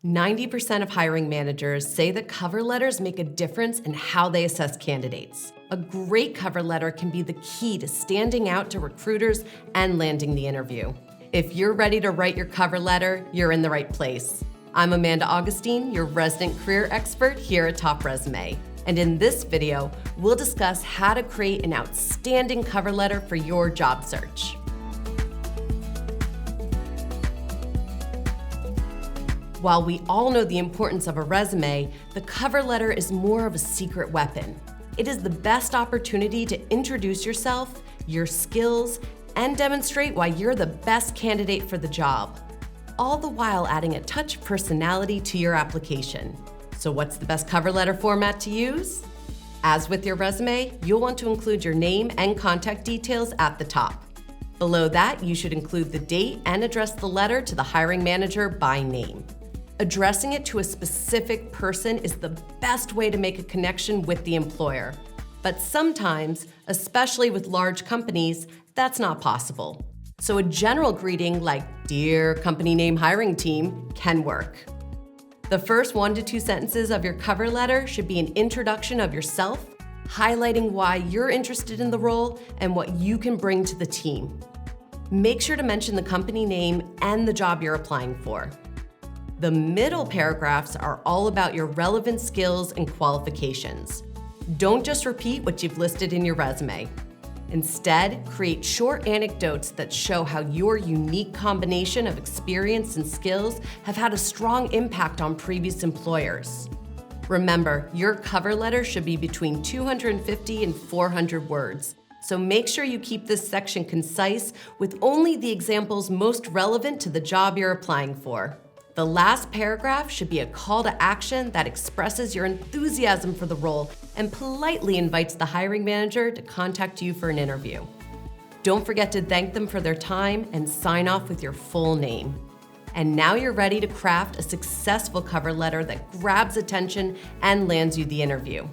90% of hiring managers say that cover letters make a difference in how they assess candidates. A great cover letter can be the key to standing out to recruiters and landing the interview. If you're ready to write your cover letter, you're in the right place. I'm Amanda Augustine, your resident career expert here at Top Resume. And in this video, we'll discuss how to create an outstanding cover letter for your job search. While we all know the importance of a resume, the cover letter is more of a secret weapon. It is the best opportunity to introduce yourself, your skills, and demonstrate why you're the best candidate for the job, all the while adding a touch of personality to your application. So what's the best cover letter format to use? As with your resume, you'll want to include your name and contact details at the top. Below that, you should include the date and address the letter to the hiring manager by name. Addressing it to a specific person is the best way to make a connection with the employer. But sometimes, especially with large companies, that's not possible. So a general greeting like, "Dear company name hiring team," can work. The first 1 to 2 sentences of your cover letter should be an introduction of yourself, highlighting why you're interested in the role and what you can bring to the team. Make sure to mention the company name and the job you're applying for. The middle paragraphs are all about your relevant skills and qualifications. Don't just repeat what you've listed in your resume. Instead, create short anecdotes that show how your unique combination of experience and skills have had a strong impact on previous employers. Remember, your cover letter should be between 250 and 400 words, so make sure you keep this section concise with only the examples most relevant to the job you're applying for. The last paragraph should be a call to action that expresses your enthusiasm for the role and politely invites the hiring manager to contact you for an interview. Don't forget to thank them for their time and sign off with your full name. And now you're ready to craft a successful cover letter that grabs attention and lands you the interview.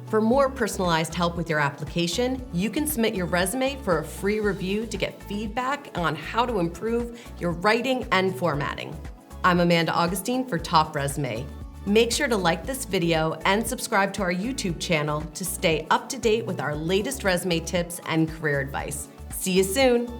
For more personalized help with your application, you can submit your resume for a free review to get feedback on how to improve your writing and formatting. I'm Amanda Augustine for Top Resume. Make sure to like this video and subscribe to our YouTube channel to stay up to date with our latest resume tips and career advice. See you soon.